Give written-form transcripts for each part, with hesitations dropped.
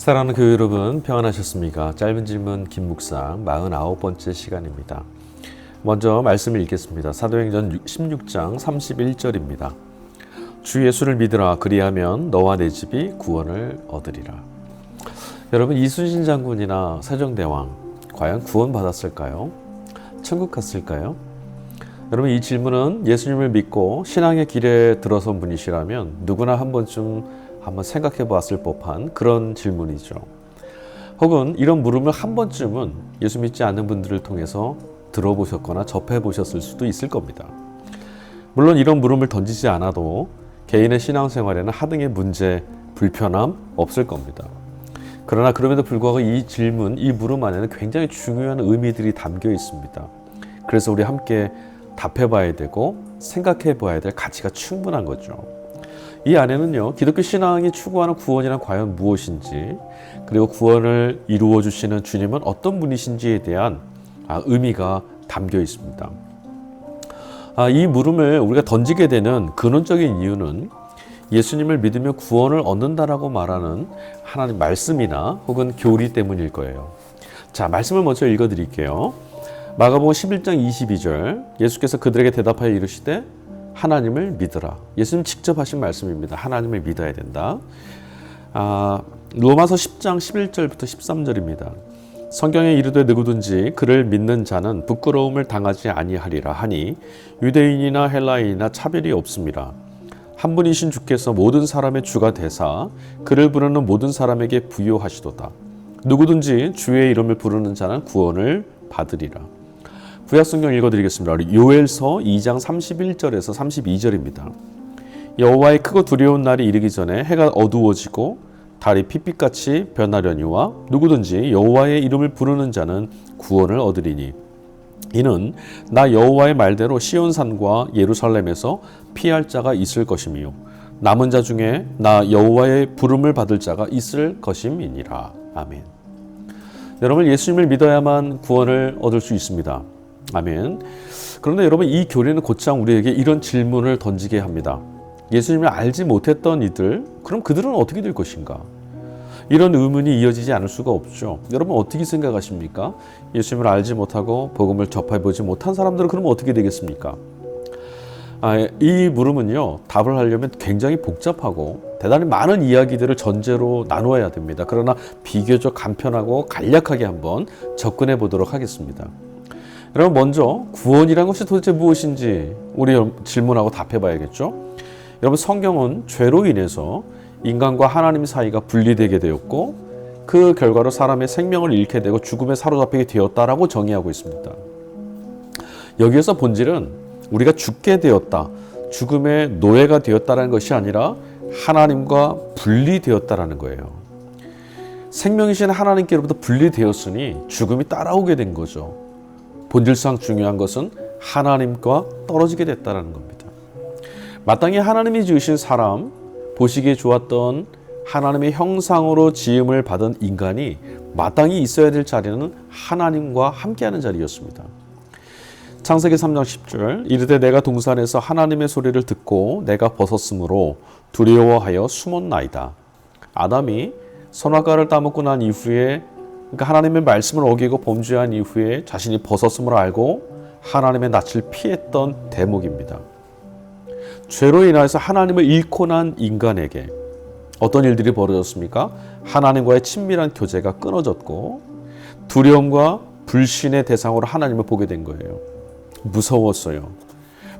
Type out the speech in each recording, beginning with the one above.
사랑하는 교회 여러분, 평안하셨습니까? 짧은 질문 김묵상 49번째 시간입니다. 먼저 말씀을 읽겠습니다. 사도행전 16장 31절입니다. 주 예수를 믿으라. 그리하면 너와 내 집이 구원을 얻으리라. 여러분, 이순신 장군이나 세종대왕 과연 구원받았을까요? 천국 갔을까요? 여러분, 이 질문은 예수님을 믿고 신앙의 길에 들어선 분이시라면 누구나 한 번쯤 한번 생각해 보았을 법한 그런 질문이죠. 혹은 이런 물음을 한 번쯤은 예수 믿지 않는 분들을 통해서 들어보셨거나 접해 보셨을 수도 있을 겁니다. 물론 이런 물음을 던지지 않아도 개인의 신앙생활에는 하등의 문제, 불편함 없을 겁니다. 그러나 그럼에도 불구하고 이 질문, 이 물음 안에는 굉장히 중요한 의미들이 담겨 있습니다. 그래서 우리 함께 답해 봐야 되고 생각해 봐야 될 가치가 충분한 거죠. 이 안에는요, 기독교 신앙이 추구하는 구원이란 과연 무엇인지, 그리고 구원을 이루어 주시는 주님은 어떤 분이신지에 대한 의미가 담겨 있습니다. 이 물음을 우리가 던지게 되는 근원적인 이유는 예수님을 믿으며 구원을 얻는다라고 말하는 하나님 말씀이나 혹은 교리 때문일 거예요. 자, 말씀을 먼저 읽어드릴게요. 마가복음 11장 22절, 예수께서 그들에게 대답하여 이르시되 하나님을 믿으라. 예수님 직접 하신 말씀입니다. 하나님을 믿어야 된다. 로마서 10장 11절부터 13절입니다. 성경에 이르되 누구든지 그를 믿는 자는 부끄러움을 당하지 아니하리라 하니 유대인이나 헬라인이나 차별이 없습니다. 한 분이신 주께서 모든 사람의 주가 되사 그를 부르는 모든 사람에게 부요하시도다. 누구든지 주의 이름을 부르는 자는 구원을 받으리라. 구약성경 읽어드리겠습니다. 요엘서 2장 31절에서 32절입니다. 여호와의 크고 두려운 날이 이르기 전에 해가 어두워지고 달이 핏빛같이 변하려니와 누구든지 여호와의 이름을 부르는 자는 구원을 얻으리니 이는 나 여호와의 말대로 시온산과 예루살렘에서 피할 자가 있을 것이며 남은 자 중에 나 여호와의 부름을 받을 자가 있을 것임이니라. 아멘. 여러분, 예수님을 믿어야만 구원을 얻을 수 있습니다. 아멘. 그런데 여러분, 이 교리는 곧장 우리에게 이런 질문을 던지게 합니다. 예수님을 알지 못했던 이들, 그럼 그들은 어떻게 될 것인가? 이런 의문이 이어지지 않을 수가 없죠. 여러분, 어떻게 생각하십니까? 예수님을 알지 못하고 복음을 접해보지 못한 사람들은 그럼 어떻게 되겠습니까? 이 물음은요, 답을 하려면 굉장히 복잡하고 대단히 많은 이야기들을 전제로 나누어야 됩니다. 그러나 비교적 간편하고 간략하게 한번 접근해 보도록 하겠습니다. 여러분, 먼저 구원이란 것이 도대체 무엇인지 우리 질문하고 답해 봐야겠죠. 여러분, 성경은 죄로 인해서 인간과 하나님 사이가 분리되게 되었고 그 결과로 사람의 생명을 잃게 되고 죽음에 사로잡히게 되었다라고 정의하고 있습니다. 여기에서 본질은 우리가 죽게 되었다, 죽음의 노예가 되었다는 것이 아니라 하나님과 분리되었다라는 거예요. 생명이신 하나님께로부터 분리되었으니 죽음이 따라오게 된 거죠. 본질상 중요한 것은 하나님과 떨어지게 됐다는 겁니다. 마땅히 하나님이 지으신 사람, 보시기에 좋았던 하나님의 형상으로 지음을 받은 인간이 마땅히 있어야 될 자리는 하나님과 함께하는 자리였습니다. 창세기 3장 10절, 이르되 내가 동산에서 하나님의 소리를 듣고 내가 벗었으므로 두려워하여 숨었나이다. 아담이 선악과를 따먹고 난 이후에, 그러니까 하나님의 말씀을 어기고 범죄한 이후에 자신이 벗었음을 알고 하나님의 낯을 피했던 대목입니다. 죄로 인해서 하나님을 잃고 난 인간에게 어떤 일들이 벌어졌습니까? 하나님과의 친밀한 교제가 끊어졌고 두려움과 불신의 대상으로 하나님을 보게 된 거예요. 무서웠어요.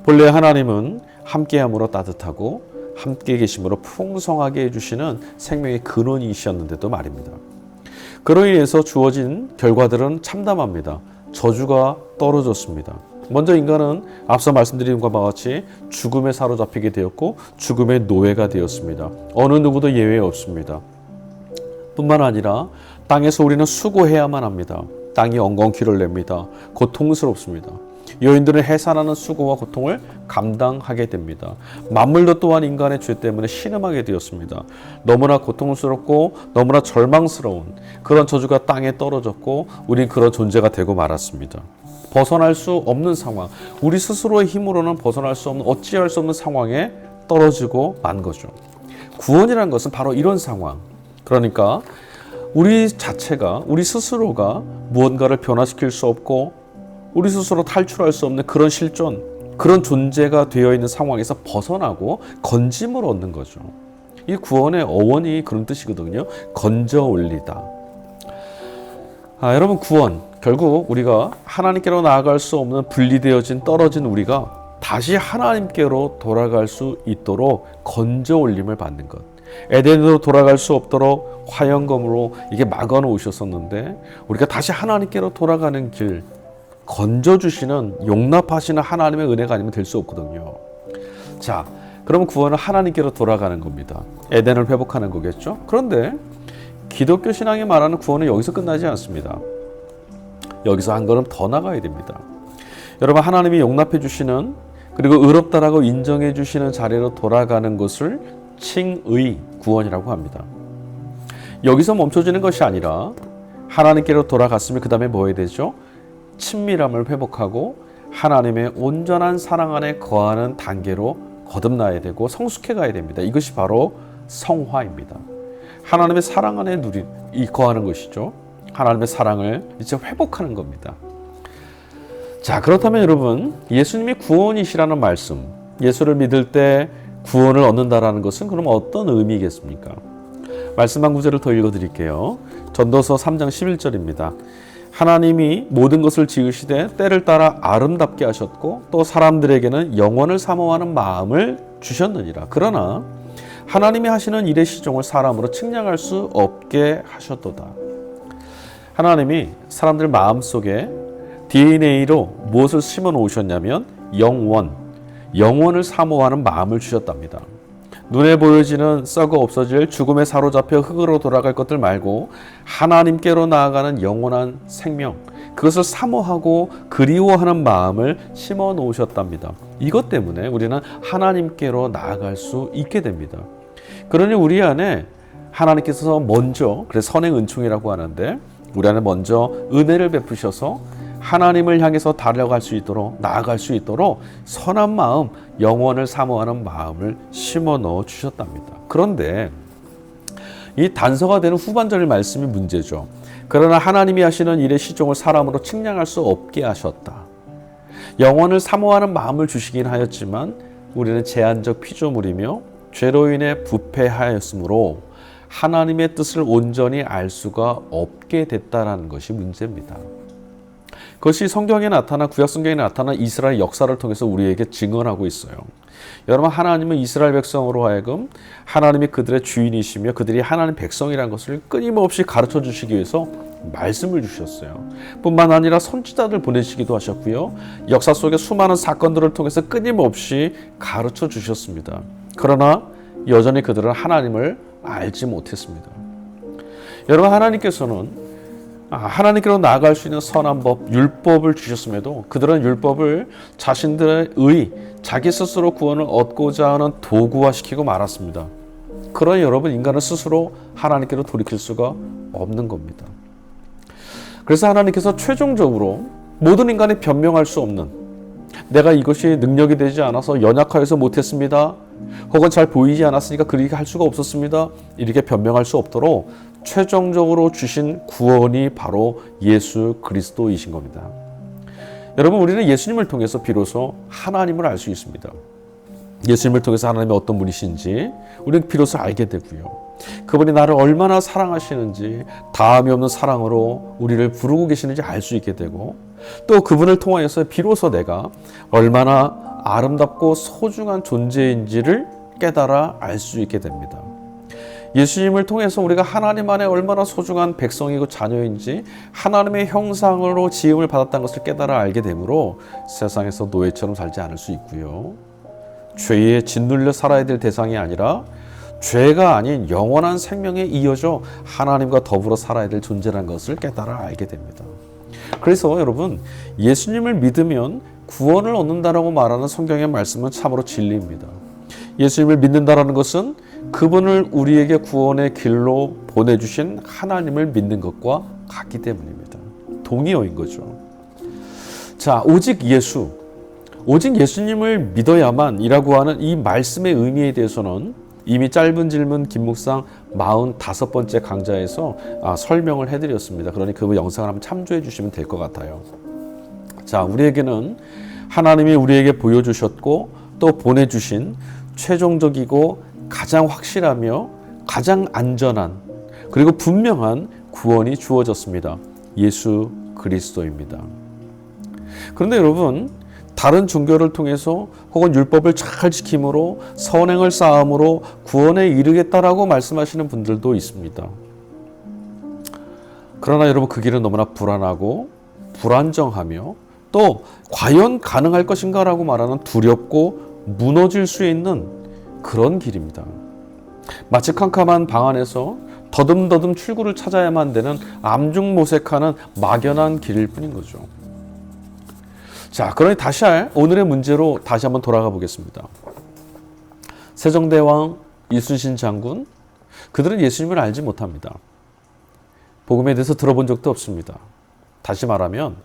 본래 하나님은 함께함으로 따뜻하고 함께 계심으로 풍성하게 해주시는 생명의 근원이셨는데도 말입니다. 그로 인해서 주어진 결과들은 참담합니다. 저주가 떨어졌습니다. 먼저 인간은 앞서 말씀드린 것과 같이 죽음에 사로잡히게 되었고 죽음의 노예가 되었습니다. 어느 누구도 예외 없습니다. 뿐만 아니라 땅에서 우리는 수고해야만 합니다. 땅이 엉겅퀴를 냅니다. 고통스럽습니다. 여인들은 해산하는 수고와 고통을 감당하게 됩니다. 만물도 또한 인간의 죄 때문에 신음하게 되었습니다. 너무나 고통스럽고 너무나 절망스러운 그런 저주가 땅에 떨어졌고 우린 그런 존재가 되고 말았습니다. 벗어날 수 없는 상황, 우리 스스로의 힘으로는 벗어날 수 없는, 어찌할 수 없는 상황에 떨어지고 만 거죠. 구원이라는 것은 바로 이런 상황, 그러니까 우리 자체가, 우리 스스로가 무언가를 변화시킬 수 없고 우리 스스로 탈출할 수 없는 그런 실존, 그런 존재가 되어 있는 상황에서 벗어나고 건짐을 얻는 거죠. 이 구원의 어원이 그런 뜻이거든요. 건져 올리다. 여러분, 구원, 결국 우리가 하나님께로 나아갈 수 없는 분리되어진 떨어진 우리가 다시 하나님께로 돌아갈 수 있도록 건져 올림을 받는 것. 에덴으로 돌아갈 수 없도록 화영검으로 이게 막아 놓으셨었는데 우리가 다시 하나님께로 돌아가는 길 건져주시는, 용납하시는 하나님의 은혜가 아니면 될 수 없거든요. 자, 그러면 구원은 하나님께로 돌아가는 겁니다. 에덴을 회복하는 거겠죠. 그런데 기독교 신앙이 말하는 구원은 여기서 끝나지 않습니다. 여기서 한 걸음 더 나가야 됩니다. 여러분, 하나님이 용납해 주시는, 그리고 의롭다라고 인정해 주시는 자리로 돌아가는 것을 칭의 구원이라고 합니다. 여기서 멈춰지는 것이 아니라 하나님께로 돌아갔으면 그 다음에 뭐 해야 되죠? 친밀함을 회복하고 하나님의 온전한 사랑 안에 거하는 단계로 거듭나야 되고 성숙해 가야 됩니다. 이것이 바로 성화입니다. 하나님의 사랑 안에 거하는 것이죠. 하나님의 사랑을 이제 회복하는 겁니다. 자, 그렇다면 여러분, 예수님이 구원이시라는 말씀, 예수를 믿을 때 구원을 얻는다라는 것은 그럼 어떤 의미겠습니까? 말씀 한 구절을 더 읽어드릴게요. 전도서 3장 11절입니다. 하나님이 모든 것을 지으시되 때를 따라 아름답게 하셨고 또 사람들에게는 영원을 사모하는 마음을 주셨느니라. 그러나 하나님이 하시는 일의 시종을 사람으로 측량할 수 없게 하셨도다. 하나님이 사람들 마음속에 DNA로 무엇을 심어 놓으셨냐면 영원을 사모하는 마음을 주셨답니다. 눈에 보여지는 썩어 없어질 죽음에 사로잡혀 흙으로 돌아갈 것들 말고 하나님께로 나아가는 영원한 생명, 그것을 사모하고 그리워하는 마음을 심어 놓으셨답니다. 이것 때문에 우리는 하나님께로 나아갈 수 있게 됩니다. 그러니 우리 안에 하나님께서 먼저, 그래서 선행 은총이라고 하는데, 우리 안에 먼저 은혜를 베푸셔서 하나님을 향해서 달려갈 수 있도록, 나아갈 수 있도록 선한 마음, 영원을 사모하는 마음을 심어 넣어 주셨답니다. 그런데 이 단서가 되는 후반절 말씀이 문제죠. 그러나 하나님이 하시는 일의 시종을 사람으로 측량할 수 없게 하셨다. 영원을 사모하는 마음을 주시긴 하였지만 우리는 제한적 피조물이며 죄로 인해 부패하였으므로 하나님의 뜻을 온전히 알 수가 없게 됐다라는 것이 문제입니다. 그것이 성경에 나타나, 구약 성경에 나타난 이스라엘 역사를 통해서 우리에게 증언하고 있어요. 여러분, 하나님은 이스라엘 백성으로 하여금 하나님이 그들의 주인이시며 그들이 하나님 백성이라는 것을 끊임없이 가르쳐 주시기 위해서 말씀을 주셨어요. 뿐만 아니라 선지자들 보내시기도 하셨고요. 역사 속의 수많은 사건들을 통해서 끊임없이 가르쳐 주셨습니다. 그러나 여전히 그들은 하나님을 알지 못했습니다. 여러분, 하나님께서는 하나님께로 나아갈 수 있는 선한 법, 율법을 주셨음에도 그들은 율법을 자신들의 자기 스스로 구원을 얻고자 하는 도구화시키고 말았습니다. 그러나 여러분, 인간은 스스로 하나님께로 돌이킬 수가 없는 겁니다. 그래서 하나님께서 최종적으로 모든 인간이 변명할 수 없는, 내가 이것이 능력이 되지 않아서 연약하여서 못했습니다, 혹은 잘 보이지 않았으니까 그렇게 할 수가 없었습니다, 이렇게 변명할 수 없도록 최종적으로 주신 구원이 바로 예수 그리스도이신 겁니다. 여러분, 우리는 예수님을 통해서 비로소 하나님을 알 수 있습니다. 예수님을 통해서 하나님이 어떤 분이신지 우리는 비로소 알게 되고요. 그분이 나를 얼마나 사랑하시는지, 다함이 없는 사랑으로 우리를 부르고 계시는지 알 수 있게 되고, 또 그분을 통하여서 비로소 내가 얼마나 아름답고 소중한 존재인지를 깨달아 알 수 있게 됩니다. 예수님을 통해서 우리가 하나님 안에 얼마나 소중한 백성이고 자녀인지, 하나님의 형상으로 지음을 받았다는 것을 깨달아 알게 되므로 세상에서 노예처럼 살지 않을 수 있고요. 죄에 짓눌려 살아야 될 대상이 아니라 죄가 아닌 영원한 생명에 이어져 하나님과 더불어 살아야 될 존재라는 것을 깨달아 알게 됩니다. 그래서 여러분, 예수님을 믿으면 구원을 얻는다라고 말하는 성경의 말씀은 참으로 진리입니다. 예수님을 믿는다라는 것은 그분을 우리에게 구원의 길로 보내주신 하나님을 믿는 것과 같기 때문입니다. 동의어인 거죠. 자, 오직 예수님을 믿어야만이라고 하는 이 말씀의 의미에 대해서는 이미 짧은 질문 김묵상 45번째 강좌에서 설명을 해드렸습니다. 그러니 그 영상을 한번 참조해 주시면 될 것 같아요. 자, 우리에게는 하나님이 우리에게 보여주셨고 또 보내주신 최종적이고 가장 확실하며 가장 안전한 그리고 분명한 구원이 주어졌습니다. 예수 그리스도입니다. 그런데 여러분, 다른 종교를 통해서 혹은 율법을 잘 지킴으로 선행을 쌓음으로 구원에 이르겠다라고 말씀하시는 분들도 있습니다. 그러나 여러분, 그 길은 너무나 불안하고 불안정하며 또 과연 가능할 것인가라고 말하는 두렵고 무너질 수 있는 그런 길입니다. 마치 캄캄한 방 안에서 더듬더듬 출구를 찾아야만 되는 암중모색하는 막연한 길일 뿐인 거죠. 자, 그러니 다시 오늘의 문제로 다시 한번 돌아가 보겠습니다. 세종대왕, 이순신 장군, 그들은 예수님을 알지 못합니다. 복음에 대해서 들어본 적도 없습니다. 다시 말하면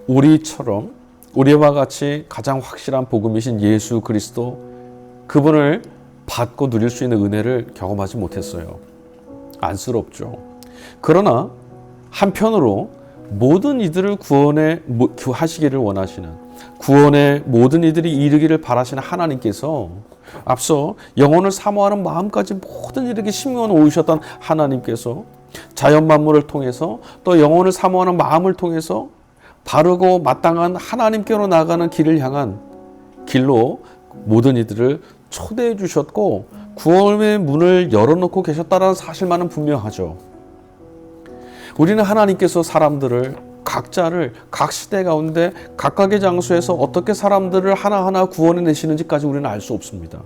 우리처럼 우리와 같이 가장 확실한 복음이신 예수 그리스도, 그분을 받고 누릴 수 있는 은혜를 경험하지 못했어요. 안쓰럽죠. 그러나 한편으로 모든 이들을 구원에 하시기를 원하시는, 구원에 모든 이들이 이르기를 바라시는 하나님께서 앞서 영혼을 사모하는 마음까지 모든 이들에게 심어 놓으셨던 하나님께서 자연 만물을 통해서 또 영혼을 사모하는 마음을 통해서 바르고 마땅한 하나님께로 나가는 길을 향한 길로 모든 이들을 초대해 주셨고 구원의 문을 열어놓고 계셨다는 사실만은 분명하죠. 우리는 하나님께서 사람들을 각자를 각 시대 가운데 각각의 장소에서 어떻게 사람들을 하나하나 구원해 내시는지까지 우리는 알 수 없습니다.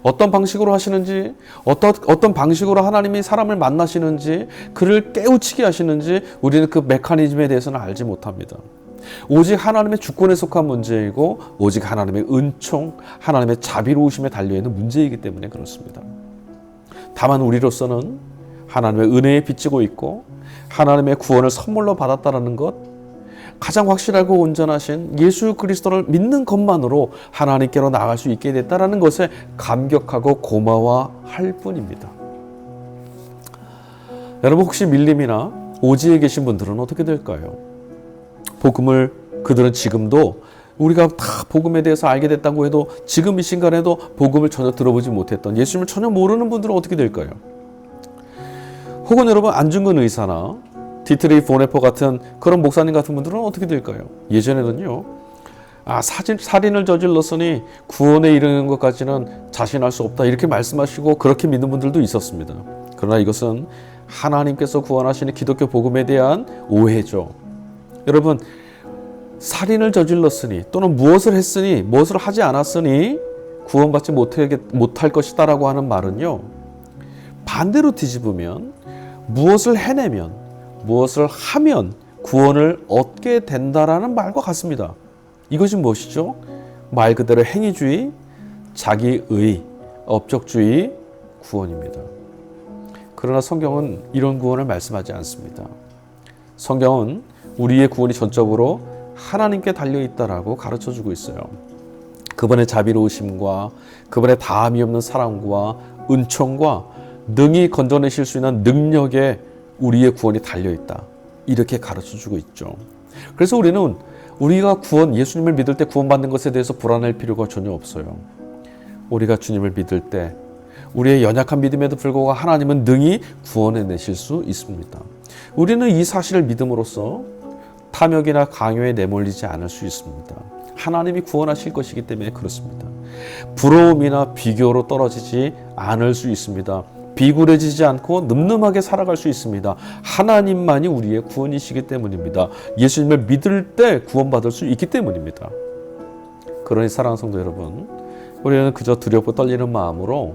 어떤 방식으로 하시는지, 어떤 방식으로 하나님이 사람을 만나시는지, 그를 깨우치게 하시는지 우리는 그 메커니즘에 대해서는 알지 못합니다. 오직 하나님의 주권에 속한 문제이고 오직 하나님의 은총, 하나님의 자비로우심에 달려있는 문제이기 때문에 그렇습니다. 다만 우리로서는 하나님의 은혜에 빚지고 있고 하나님의 구원을 선물로 받았다는 것, 가장 확실하고 온전하신 예수 그리스도를 믿는 것만으로 하나님께로 나아갈 수 있게 됐다는 것에 감격하고 고마워할 뿐입니다. 여러분, 혹시 밀림이나 오지에 계신 분들은 어떻게 될까요? 복음을 그들은 지금도 우리가 다 복음에 대해서 알게 됐다고 해도 지금 이 순간에도 복음을 전혀 들어보지 못했던, 예수님을 전혀 모르는 분들은 어떻게 될까요? 혹은 여러분, 안중근 의사나 디트리 보네포 같은 그런 목사님 같은 분들은 어떻게 될까요? 예전에는요, 살인을 저질렀으니 구원에 이르는 것까지는 자신할 수 없다 이렇게 말씀하시고 그렇게 믿는 분들도 있었습니다. 그러나 이것은 하나님께서 구원하시는 기독교 복음에 대한 오해죠. 여러분, 살인을 저질렀으니 또는 무엇을 했으니 무엇을 하지 않았으니 구원받지 못할 것이다 라고 하는 말은요, 반대로 뒤집으면 무엇을 해내면, 무엇을 하면 구원을 얻게 된다라는 말과 같습니다. 이것이 무엇이죠? 말 그대로 행위주의, 자기의, 업적주의 구원입니다. 그러나 성경은 이런 구원을 말씀하지 않습니다. 성경은 우리의 구원이 전적으로 하나님께 달려있다라고 가르쳐주고 있어요. 그분의 자비로우심과 그분의 다함이 없는 사랑과 은총과 능히 건져내실 수 있는 능력에 우리의 구원이 달려있다. 이렇게 가르쳐주고 있죠. 그래서 우리는 우리가 예수님을 믿을 때 구원받는 것에 대해서 불안할 필요가 전혀 없어요. 우리가 주님을 믿을 때 우리의 연약한 믿음에도 불구하고 하나님은 능히 구원해 내실 수 있습니다. 우리는 이 사실을 믿음으로써 탐욕이나 강요에 내몰리지 않을 수 있습니다. 하나님이 구원하실 것이기 때문에 그렇습니다. 부러움이나 비교로 떨어지지 않을 수 있습니다. 비굴해지지 않고 늠름하게 살아갈 수 있습니다. 하나님만이 우리의 구원이시기 때문입니다. 예수님을 믿을 때 구원받을 수 있기 때문입니다. 그러니 사랑하는 성도 여러분, 우리는 그저 두렵고 떨리는 마음으로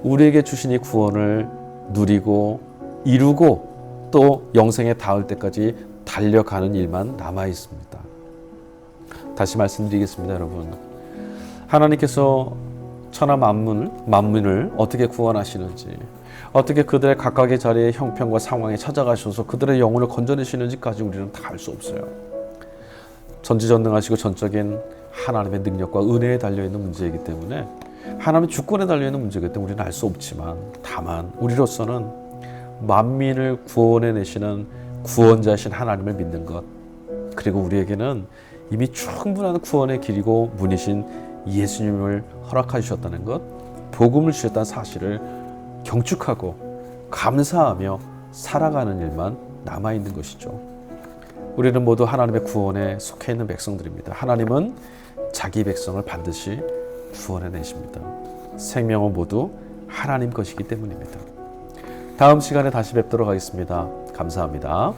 우리에게 주신 이 구원을 누리고 이루고 또 영생에 닿을 때까지 달려가는 일만 남아 있습니다. 다시 말씀드리겠습니다, 여러분. 하나님께서 천하 만민을 어떻게 구원하시는지, 어떻게 그들의 각각의 자리에 형편과 상황에 찾아가셔서 그들의 영혼을 건져내시는지까지 우리는 다 알 수 없어요. 전지전능하시고 전적인 하나님의 능력과 은혜에 달려있는 문제이기 때문에 하나님의 주권에 달려있는 문제이기 때문에 우리는 알 수 없지만 다만 우리로서는 만민을 구원해내시는 구원자이신 하나님을 믿는 것, 그리고 우리에게는 이미 충분한 구원의 길이고 문이신 예수님을 허락해 주셨다는 것, 복음을 주셨다는 사실을 경축하고 감사하며 살아가는 일만 남아있는 것이죠. 우리는 모두 하나님의 구원에 속해 있는 백성들입니다. 하나님은 자기 백성을 반드시 구원해내십니다. 생명은 모두 하나님 것이기 때문입니다. 다음 시간에 다시 뵙도록 하겠습니다. 감사합니다.